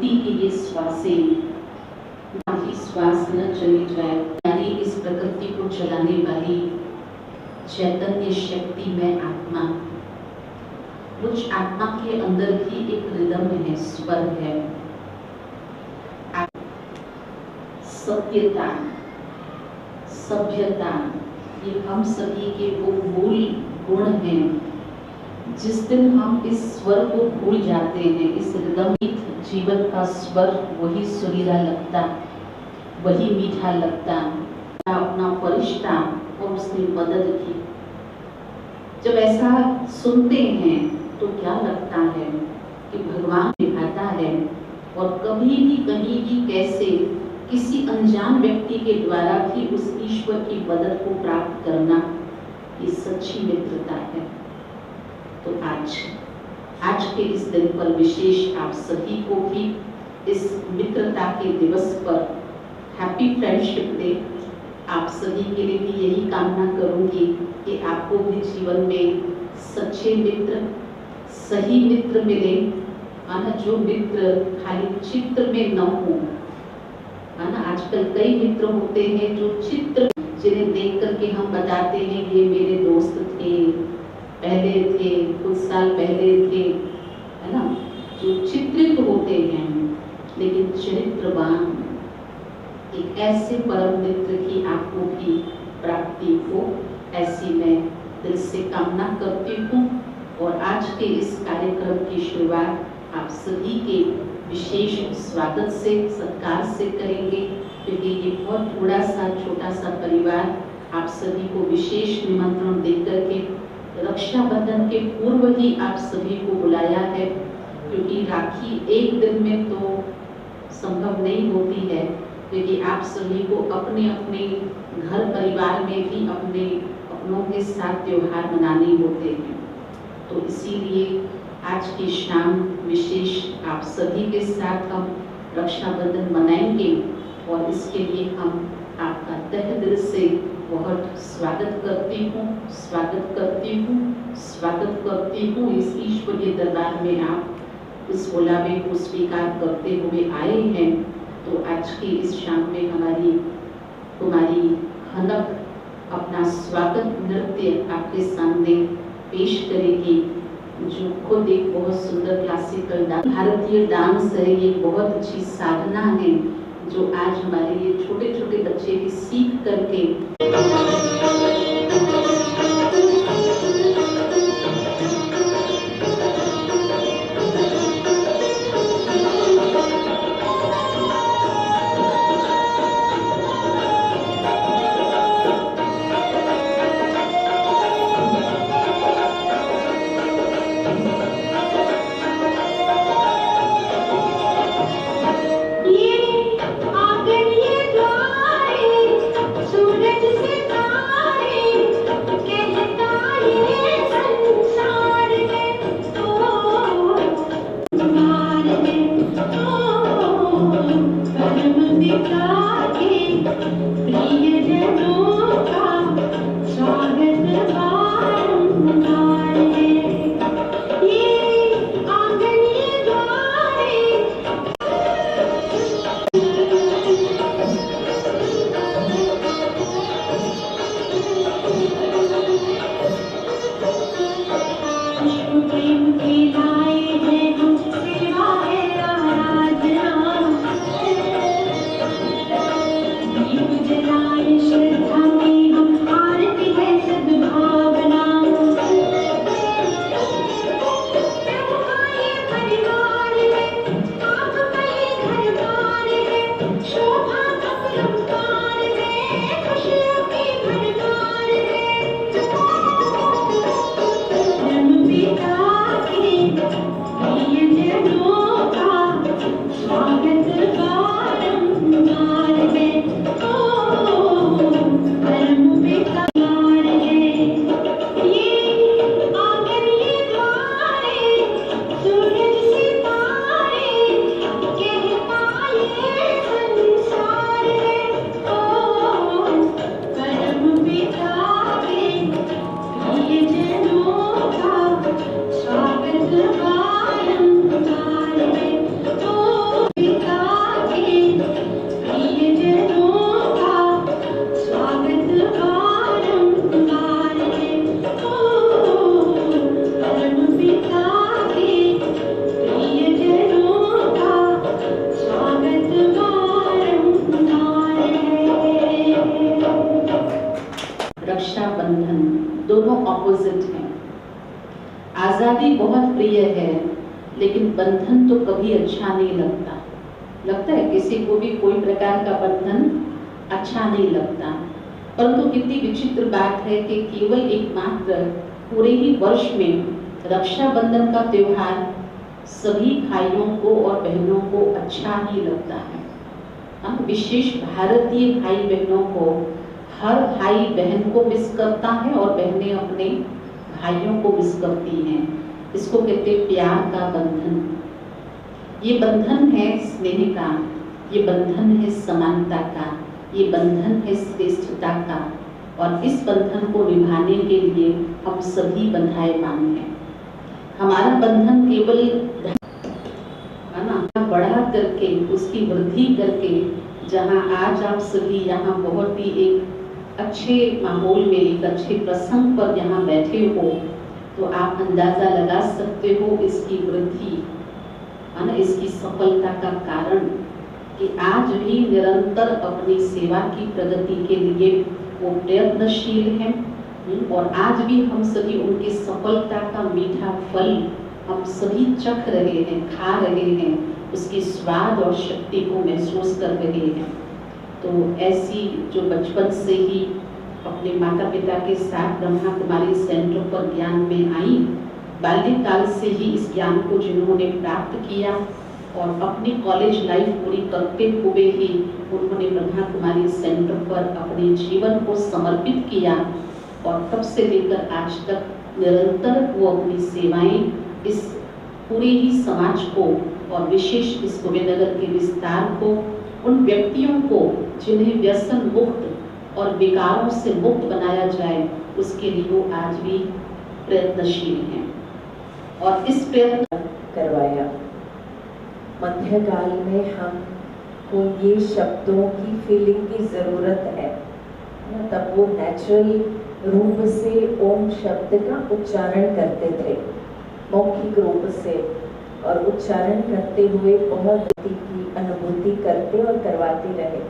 मुक्ति के ये श्वासें बाकी श्वास न चली जाए, यानी इस प्रकृति को चलाने वाली चैतन्य शक्ति में आत्मा, कुछ आत्मा के अंदर भी एक रिदम है, स्वर है। सत्यता, सभ्यता, ये हम सभी के वो मूल गुण हैं। जिस दिन हम इस स्वर को भूल जाते हैं, इस रिदम, जीवन का स्वर वही सुरीला लगता, वही मीठा लगता, अपना फरिश्ता और उसने मदद की। जब ऐसा सुनते हैं तो क्या लगता है कि भगवान निभाता है, और कभी भी कहीं भी कैसे किसी अनजान व्यक्ति के द्वारा भी उस ईश्वर की मदद को प्राप्त करना, ये सच्ची मित्रता है। तो आज के इस दिन पर विशेष आप सभी को भी इस मित्रता के दिवस पर हैप्पी फ्रेंडशिप डे। आप सभी के लिए भी यही कामना करूंगी कि आपको भी जीवन में सच्चे मित्र, सही मित्र मिले, है ना, जो मित्र खाली चित्र में न हो, है ना। आजकल कई मित्र होते हैं जो चित्र, जिन्हें देख करके हम बताते हैं ये मेरे दोस्त थे, पहले थे, कुछ साल पहले थे, है ना, जो चित्रित होते हैं। लेकिन चरित्रवान एक ऐसे परम मित्र की आपको भी प्राप्ति हो, ऐसी मैं दिल से कामना करती हूँ। और आज के इस कार्यक्रम की शुरुआत आप सभी के विशेष स्वागत से, सत्कार से करेंगे, क्योंकि ये बहुत थोड़ा सा छोटा सा परिवार आप सभी को विशेष निमंत्रण देकर के रक्षाबंधन के पूर्व ही आप सभी को बुलाया है, क्योंकि राखी एक दिन में तो संभव नहीं होती है, क्योंकि आप सभी को अपने अपने घर परिवार में भी अपनों के साथ त्योहार मनाने होते हैं। तो इसीलिए आज की शाम विशेष आप सभी के साथ हम रक्षाबंधन मनाएंगे, और इसके लिए हम आपका तहे दिल से बहुत स्वागत करती हूँ इस ईश्वरीय दरबार में। आप इस बुलावे को स्वीकार करते हुए आए हैं, तो आज की इस शाम में कुमारी खनक अपना स्वागत नृत्य आपके सामने पेश करेगी, जो खुद एक बहुत सुंदर क्लासिकल भारतीय डांस है। ये बहुत अच्छी साधना है जो आज हमारे ये छोटे छोटे बच्चे भी सीख करके ये आंगन ये द्वार, सूरज दोनों ऑपोजिट हैं। आज़ादी बहुत प्रिय है, लेकिन बंधन तो कभी अच्छा नहीं लगता। लगता है किसी को भी कोई प्रकार का बंधन अच्छा नहीं लगता। परंतु कितनी विचित्र बात है कि केवल एकमात्र पूरे ही वर्ष में रक्षाबंधन का त्योहार सभी भाइयों को और बहनों को अच्छा ही लगता है। हम विशेष भारतीय भाई बहनों को, हर भाई बहन को मिस करता है और बहनें अपने भाइयों को मिस करती हैं। इसको कहते हैं प्यार का बंधन। ये बंधन है स्नेह का, ये बंधन है समानता का, ये बंधन है श्रेष्ठता का। और इस बंधन को निभाने के लिए हम सभी बंधाएमान हैं। हमारा बंधन केवल है ना बढ़ा करके, उसकी वृद्धि करके, जहाँ आज आप सभी यहाँ बहुत ही एक अच्छे माहौल में, एक अच्छे प्रसंग पर यहाँ बैठे हो, तो आप अंदाजा लगा सकते हो इसकी वृद्धि, है ना, इसकी सफलता का कारण कि आज भी निरंतर अपनी सेवा की प्रगति के लिए वो प्रयत्नशील हैं। और आज भी हम सभी उनकी सफलता का मीठा फल हम सभी चख रहे हैं, खा रहे हैं, उसकी स्वाद और शक्ति को महसूस कर रहे हैं। तो ऐसी जो बचपन से ही अपने माता पिता के साथ ब्रह्मा कुमारी सेंटर पर ज्ञान में आई, बाल्यकाल से ही इस ज्ञान को जिन्होंने प्राप्त किया और अपनी कॉलेज लाइफ पूरी करते हुए ही उन्होंने ब्रह्मा कुमारी सेंटर पर अपने जीवन को समर्पित किया, और तब से लेकर आज तक निरंतर वो अपनी सेवाएं इस पूरे ही समाज को और विशेष इस गोविंदनगर के विस्तार को, उन व्यक्तियों को जिन्हें व्यसन मुक्त और विकारों से मुक्त बनाया जाए, उसके लिए वो आज भी प्रयत्नशील हैं। और इस प्रयत्न करवाया। मध्यकाल में हमको ये शब्दों की फीलिंग की ज़रूरत है, तब वो नेचुरल रूप से ओम शब्द का उच्चारण करते थे, मौखिक रूप से, और उच्चारण करते हुए बहुत की अनुभूति करते और करवाते रहे।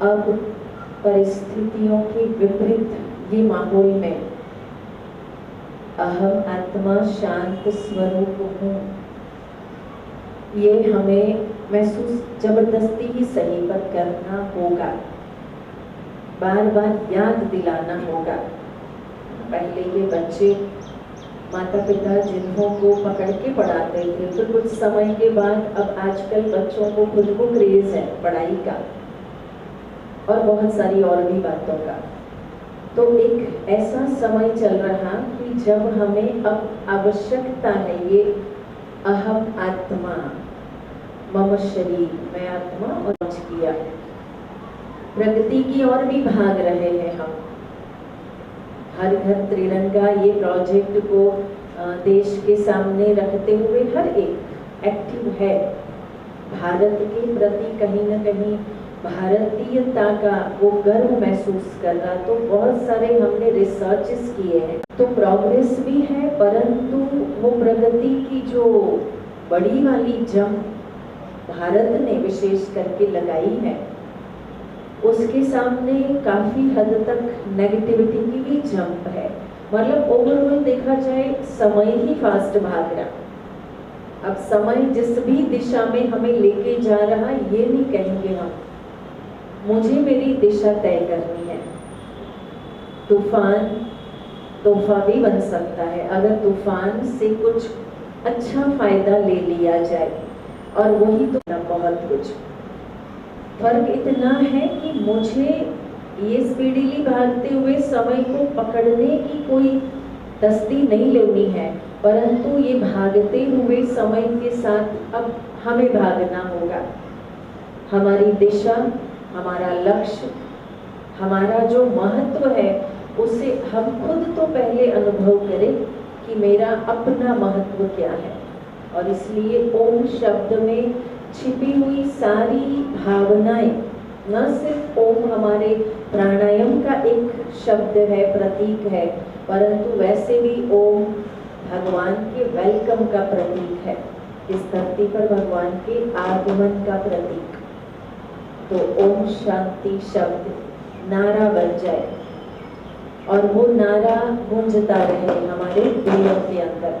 अब परिस्थितियों के विपरीत ये माहौल में अहम आत्मा शांत स्वरूप हूँ, ये हमें महसूस जबरदस्ती ही सही पर करना होगा, बार बार याद दिलाना होगा। पहले के बच्चे माता पिता जिन्हों को पकड़ के पढ़ाते थे, तो कुछ समय के बाद अब आजकल बच्चों को खुद को क्रेज है पढ़ाई का और बहुत सारी और भी बातों का। तो एक ऐसा समय चल रहा कि जब हमें अब आवश्यकता है ये अहम आत्मा, मम शरीर, मैं आत्मा, और किया प्रगति की ओर भी भाग रहे हैं हम। हर घर त्रिरंगा ये प्रोजेक्ट को देश के सामने रखते हुए हर एक एक्टिव है, भारत के प्रति कहीं न कहीं भारतीयता का वो गर्व महसूस कर रहा। तो बहुत सारे हमने रिसर्चेस किए हैं, तो प्रोग्रेस भी है, परंतु वो प्रगति की जो बड़ी वाली जंप भारत ने विशेष करके लगाई है, उसके सामने काफी हद तक नेगेटिविटी की भी जंप है। मतलब ओवरऑल देखा जाए समय ही फास्ट भाग रहा। अब समय जिस भी दिशा में हमें लेके जा रहा, ये नहीं कहेंगे हम, मुझे मेरी दिशा तय करनी है। तूफान तोहफा भी बन सकता है अगर तूफान से कुछ अच्छा फायदा ले लिया जाए, और वही तो बहुत कुछ फर्क इतना है कि मुझे ये स्पीडीली भागते हुए समय को पकड़ने की कोई दस्ती नहीं लेनी है, परंतु ये भागते हुए समय के साथ अब हमें भागना होगा। हमारी दिशा, हमारा लक्ष्य, हमारा जो महत्व है, उसे हम खुद तो पहले अनुभव करें कि मेरा अपना महत्व क्या है। और इसलिए ओम शब्द में छिपी हुई सारी भावनाएं, न सिर्फ ओम हमारे प्राणायाम का एक शब्द है, प्रतीक है, परंतु वैसे भी ओम भगवान के वेलकम का प्रतीक है, इस धरती पर भगवान के आगमन का प्रतीक। तो ओम शांति शब्द नारा बन जाए, और वो नारा गूंजता रहे हमारे दिलों के अंदर।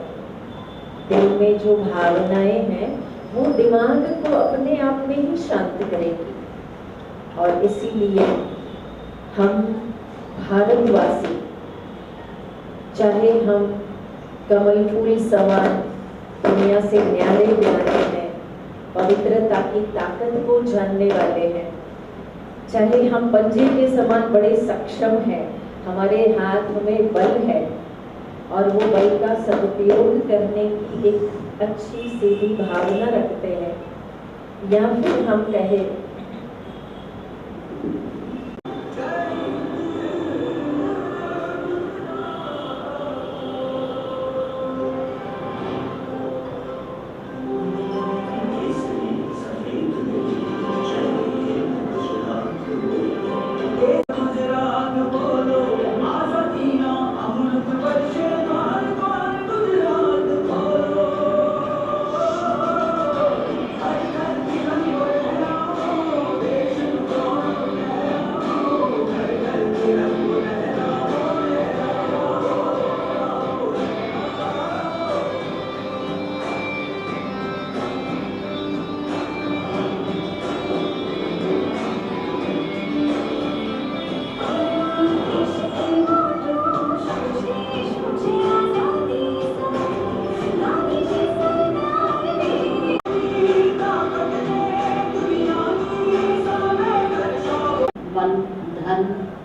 दिल में जो भावनाएं हैं वो दिमाग को अपने आप में ही शांत करेगी। और इसीलिए हम भारतवासी, चाहे हम कमल फूल समान दुनिया से न्यारे न्यारे हैं, पवित्रता की ताकत को जानने वाले हैं, चाहे हम पंजे के समान बड़े सक्षम हैं, हमारे हाथ में बल है और वो बल का सदुपयोग करने की एक अच्छी सीधी भावना रखते हैं, या फिर हम कहें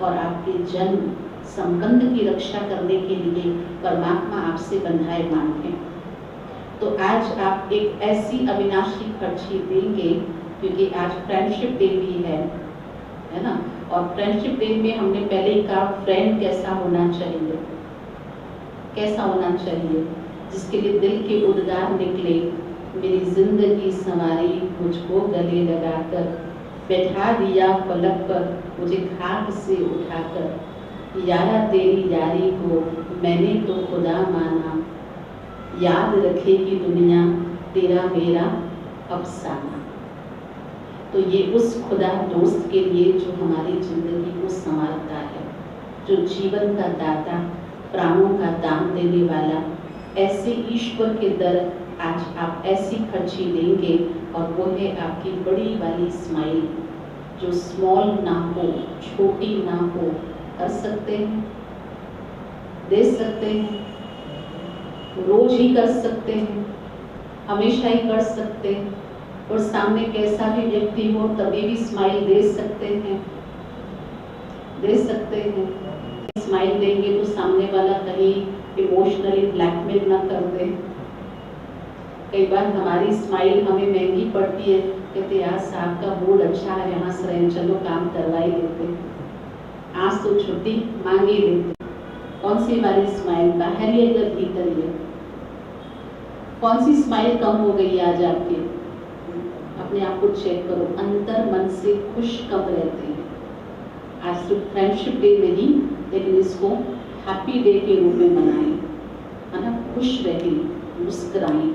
और आपके जन्म संबंध की रक्षा करने के लिए परमात्मा आपसे बंधाएमान है। तो आज आप एक ऐसी अविनाशी खर्ची देंगे, क्योंकि आज फ्रेंडशिप डे भी है ना। और फ्रेंडशिप डे में हमने पहले ही कहा फ्रेंड कैसा होना चाहिए, कैसा होना चाहिए, जिसके लिए दिल के उद्गार निकले, मेरी जिंदगी संवारी मुझको गले लगाकर, बैठा दिया पलक पर मुझे खाक से उठाकर, यारा तेरी यारी को मैंने तो खुदा माना, याद रखेगी दुनिया तेरा मेरा अफसाना। तो ये उस खुदा दोस्त के लिए जो हमारी जिंदगी को संवारता है, जो जीवन का दाता, प्राणों का दान देने वाला, ऐसे ईश्वर के दर आज आप ऐसी खर्ची देंगे। और वो है आपकी बड़ी वाली स्माइल, जो स्मॉल ना हो, छोटी ना हो, कर सकते हैं, दे सकते हैं, रोज ही कर सकते हैं, हमेशा ही कर सकते हैं। और सामने कैसा भी व्यक्ति हो तभी भी स्माइल दे सकते हैं, दे सकते हैं। स्माइल देंगे तो सामने वाला कहीं इमोशनली ब्लैकमेल ना कर दे। कई बार हमारी स्माइल हमें महंगी पड़ती है, कहते यार साहब का मूड अच्छा है, हंस रहे हैं, चलो काम करवा ही लेते, आज तो छुट्टी मांग ही लेते। कौन सी वाली स्माइल, बाहर ही है या भीतर ही है? कौन सी स्माइल कम हो गई आज आपकी? अपने आप को चेक करो, अंतर मन से खुश कब रहते हैं? आज तो फ्रेंडशिप डे नहीं, लेकिन इसको हैप्पी डे के रूप में मनाएं, है ना। खुश रहें, मुस्कुराएं,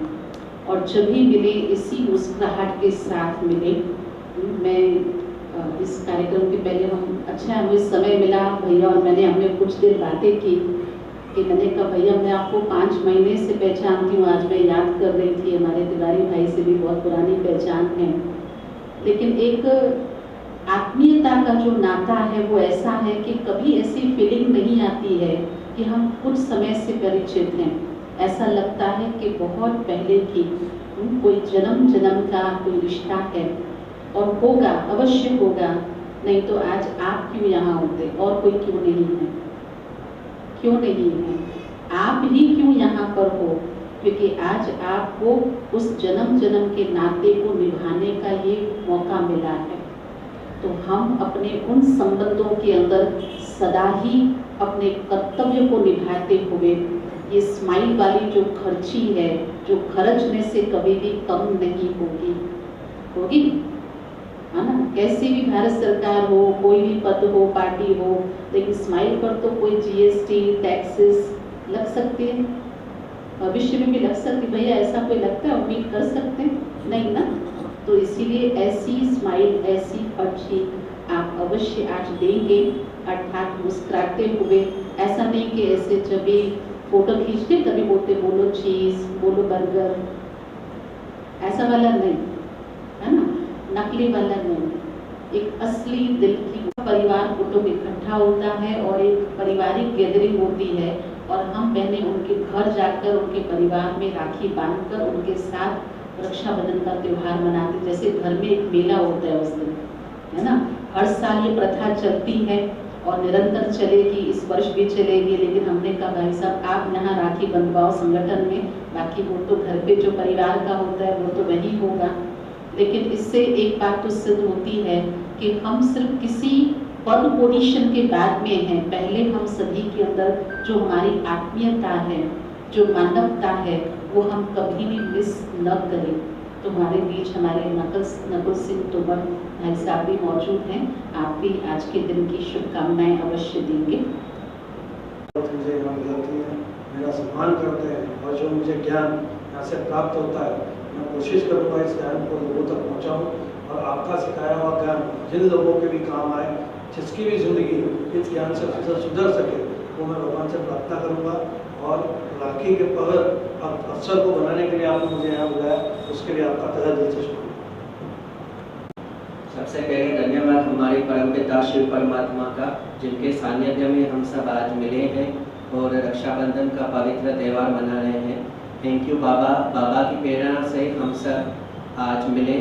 और जब भी मिले इसी मुस्कुराहट के साथ मिले। मैं इस कार्यक्रम के पहले अच्छा हमें समय मिला भैया और मैंने हमने कुछ देर बातें की कि मैंने कहा भैया मैं आपको 5 महीने से पहचानती हूँ, आज मैं याद कर रही थी, हमारे तिवारी भाई से भी बहुत पुरानी पहचान है, लेकिन एक आत्मीयता का जो नाता है वो ऐसा है कि कभी ऐसी फीलिंग नहीं आती है कि हम कुछ समय से परिचित हैं। ऐसा लगता है कि बहुत पहले की कोई जन्म का कोई रिश्ता है, और होगा, अवश्य होगा, नहीं तो आज आप क्यों यहाँ होते, और कोई क्यों नहीं है? क्यों नहीं है? आप ही क्यों यहाँ पर हो? क्योंकि आज आपको उस जन्म के नाते को निभाने का ये मौका मिला है। तो हम अपने उन संबंधों के अंदर सदा ही अपने कर्तव्य को निभाते हुए ये स्माइल वाली जो खर्ची है, जो खर्चने से कभी भी कम नहीं होगी, है ना। कैसी भी भारत सरकार हो, कोई भी पद हो, पार्टी हो, लेकिन स्माइल पर तो कोई जीएसटी, टैक्सेस लग सकती है, भविष्य में भी लग सकती। भैया ऐसा कोई लगता है, उम्मीद कर सकते हैं? नहीं ना। तो इसीलिए ऐसी स्माइल, ऐसी खर्ची आप अवश्य आज देंगे, अर्थात मुस्कुराते हुए। ऐसा नहीं कि ऐसे जब भी फोटो खींचते तभी बोलते बोलो चीज़, बोलो बर्गर, ऐसा वाला नहीं, है ना, नकली वाला नहीं। एक असली दिल की परिवार कुटुंब इकट्ठा होता है और एक पारिवारिक गैदरिंग होती है, और हम बहनें उनके घर जाकर उनके परिवार में राखी बांधकर उनके साथ रक्षाबंधन का त्यौहार मनाते, जैसे घर में एक मेला होता है उस दिन, है ना। हर साल ये प्रथा चलती है और निरंतर चलेगी, इस वर्ष भी चलेगी। लेकिन हमने कहा भाई साहब आप यहाँ राखी बंधवाओ संगठन में, बाकी वो तो घर पे जो परिवार का होता है वो तो वही होगा। लेकिन इससे एक बात तो सिद्ध होती है कि हम सिर्फ किसी पद पोजीशन के बाद में हैं, पहले हम सभी के अंदर जो हमारी आत्मीयता है, जो मानवता है, वो हम कभी भी मिस न करें। तो हमारे बीच हमारे नकुल सिंह तोमर भाई साहब भी मौजूद हैं, आप भी आज के दिन की शुभकामनाएं अवश्य देंगे। मुझे यहाँ मिलती है, मेरा सम्मान करते हैं और जो मुझे ज्ञान यहाँ से प्राप्त होता है, मैं कोशिश करूँगा इस ज्ञान को लोगों तक पहुँचाऊँ और आपका सिखाया हुआ ज्ञान जिन लोगों के भी काम आए, जिसकी भी ज़िंदगी इस ज्ञान से सुधर सके, वो मैं भगवान से प्रार्थना करूँगा। और राखी के अवसर को बनाने के लिए आपने मुझे यहाँ बुलाया, उसके लिए आपका तहे दिल से शुक्रिया। सबसे पहले धन्यवाद हमारे परमपिता शिव परमात्मा का, जिनके सानिध्य में हम सब आज मिले हैं और रक्षाबंधन का पवित्र त्यौहार मना रहे हैं। थैंक यू बाबा, बाबा की प्रेरणा से हम सब आज मिले।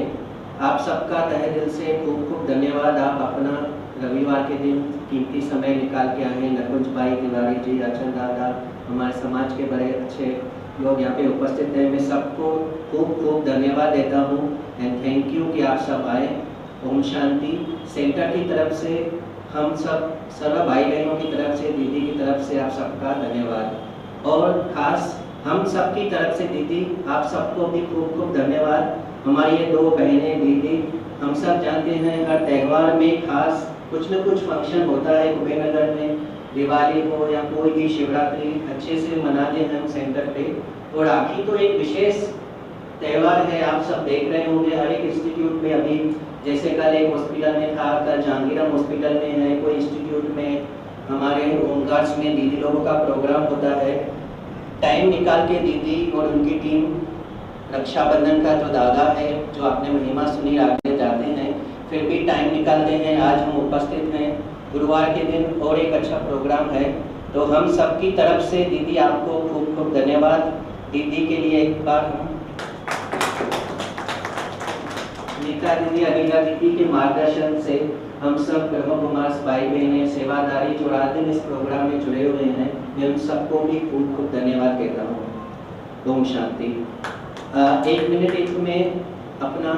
आप सबका तहे दिल से खूब खूब धन्यवाद। आप अपना रविवार के दिन कीमती समय निकाल के आए हैं। नकुंज भाई, तिवारी जी, रचन दादा, हमारे समाज के बड़े अच्छे लोग यहाँ पे उपस्थित हैं। मैं सबको खूब खूब धन्यवाद देता हूँ एंड थैंक यू कि आप सब आए। ओम शांति। सेंटर की तरफ से हम सब सर्व भाई बहनों की तरफ से, दीदी की तरफ से आप सबका धन्यवाद, और खास हम सब की तरफ से दीदी आप सबको भी खूब खूब धन्यवाद। हमारी ये दो बहनें दीदी, हम सब जानते हैं हर त्यौहार में खास कुछ न कुछ फंक्शन होता है कुबेरनगर में, दिवाली हो या कोई भी शिवरात्रि अच्छे से मनाते हैं हम सेंटर पे। और राखी तो एक विशेष त्यौहार है, आप सब देख रहे होंगे हर एक इंस्टीट्यूट में। अभी जैसे कल एक हॉस्पिटल में था, कल जहांगीरम हॉस्पिटल में है, कोई इंस्टीट्यूट में, हमारे होमगार्ड्स में दीदी लोगों का प्रोग्राम होता है। टाइम निकाल के दीदी और उनकी टीम रक्षाबंधन का जो धागा है, जो आपने महिमा सुनी, आगे जाते हैं, फिर भी टाइम निकालते हैं। आज हम उपस्थित हैं गुरुवार के दिन और एक अच्छा प्रोग्राम है, तो हम सब की तरफ से दीदी आपको खूब खूब धन्यवाद। दीदी के लिए एक बार हम नीता दीदी, अनिला दीदी के मार्गदर्शन से हम सब ब्रह्म कुमार भाई बहने सेवादारी जो रात दिन इस प्रोग्राम में जुड़े हुए हैं, मैं उन सबको भी खूब खूब धन्यवाद कहता हूँ। ओम शांति। एक मिनट एक में अपना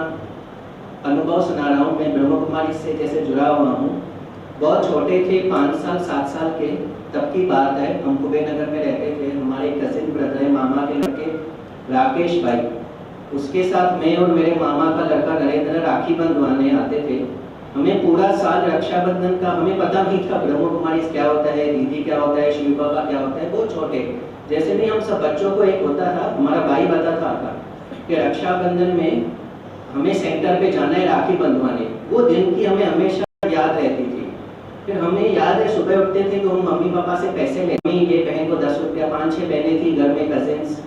अनुभव सुना रहा हूँ। मैं ब्रह्म कुमारी से जैसे जुड़ा हुआ हूँ, बहुत छोटे थे, 5 साल 7 साल के, तब की बात है। हम कुबेरनगर में रहते थे। हमारे कजिन ब्रदर है, मामा के लड़के राकेश भाई, उसके साथ मैं और मेरे मामा का लड़का नरेंद्र राखी बंधवाने आते थे। हमें पूरा साल रक्षाबंधन का हमें पता नहीं था ब्रह्म कुमारी क्या होता है, दीदी क्या होता है, शिव बाबा क्या होता है, बहुत छोटे। जैसे नहीं हम सब बच्चों को एक होता था, हमारा भाई बताता था कि रक्षाबंधन में हमें सेंटर पे जाना है राखी बंधवाने। वो दिन की हमें हमेशा याद रहती थी। फिर हमें याद है सुबह उठते थे तो हम मम्मी पापा से पैसे लेते, ये बहन को 10 रुपया, 5-6 बहनें थी घर में कजिन्स,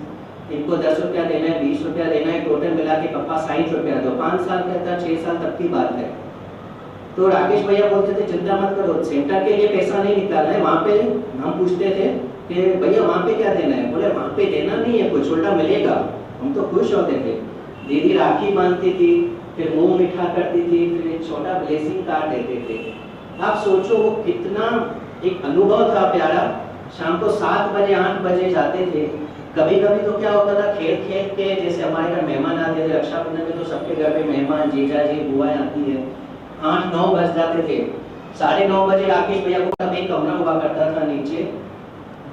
इनको 10 रुपया देना है, 20 रुपया देना है, टोटल मिला के पापा 60 रुपया दो। 5 साल का था, 6 साल तक की बात है। तो राकेश भैया बोलते थे चिंता मत करो, सेंटर के लिए पैसा नहीं निकालना है। वहाँ पे हम पूछते थे कि भैया वहाँ पे क्या देना है, बोले वहाँ पे देना नहीं है, कुछ उल्टा मिलेगा। हम तो खुश होते थे। दीदी राखी बांधती थी, फिर मुंह मीठा करती थी, फिर एक छोटा ब्लेसिंग कार्ड देते थे। आप सोचो वो कितना एक अनुभव था प्यारा। शाम को 7 बजे 8 बजे जाते थे। कभी कभी तो क्या होता था, खेल खेल के, जैसे हमारे घर मेहमान आते थे रक्षाबंधन में, तो सबके घर पे मेहमान, जीजा जी, बुआएं आती है, 8-9 बज जाते थे। 9:30 बजे राकेश भैया को तब एक कमरा हुआ करता था नीचे,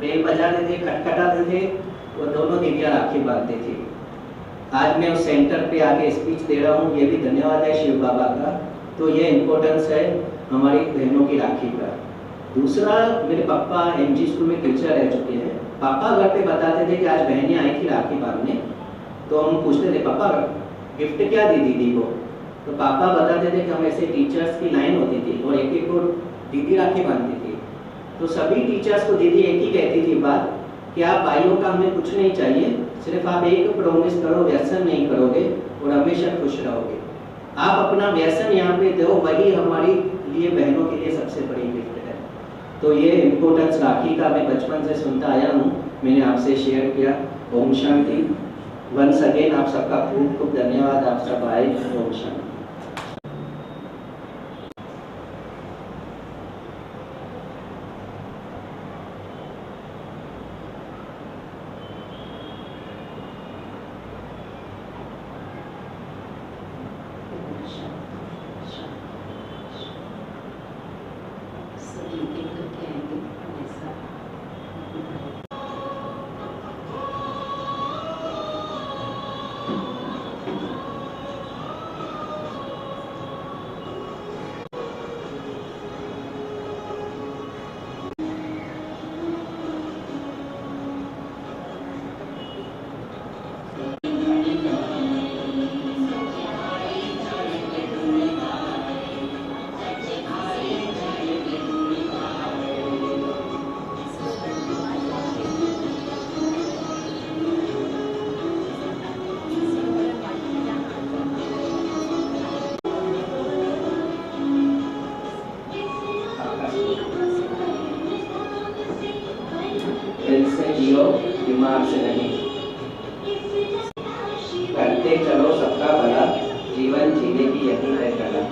बेल बजाते थे, खटखटाते थे, वो दोनों दीदियां राखी बांधती थी। आज मैं उस सेंटर पे आके स्पीच दे रहा हूँ, ये भी धन्यवाद है शिव बाबा का। तो ये इम्पोर्टेंस है हमारी बहनों की राखी का। दूसरा, मेरे पापा एमजी स्कूल में टीचर रह चुके हैं। पापा घर पे बताते थे कि आज बहनें आई थी राखी बांधने, तो हम पूछते थे पापा गिफ्ट क्या दी दीदी को, तो पापा बताते थे कि हम ऐसे टीचर्स की लाइन होती थी और एक एक को दीदी राखी बांधती थी। तो सभी टीचर्स को दीदी एक ही कहती थी बात कि आप भाइयों का हमें कुछ नहीं चाहिए, सिर्फ आप एक प्रॉमिस करो, व्यसन नहीं करोगे और हमेशा खुश रहोगे। आप अपना व्यसन यहाँ पे दो, वही हमारी लिए बहनों के लिए सबसे बड़ी गिफ्ट है। तो ये इम्पोर्टेंस राखी का मैं बचपन से सुनता आया हूँ, मैंने आपसे शेयर किया। ओम शांति। वंस अगेन आप सबका खूब खूब धन्यवाद। आप सब आए। ओम शांति। सभी एक करके आएंगे ऐसा। दिल से जियो, दिमाग से नहीं। करते चलो सबका भला, जीवन जीने की यही है कला।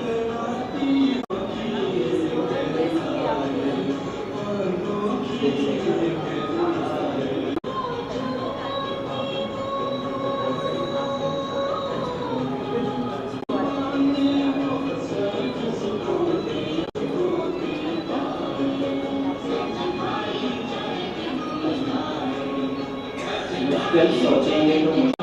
मुश्किल सोचेंगे तो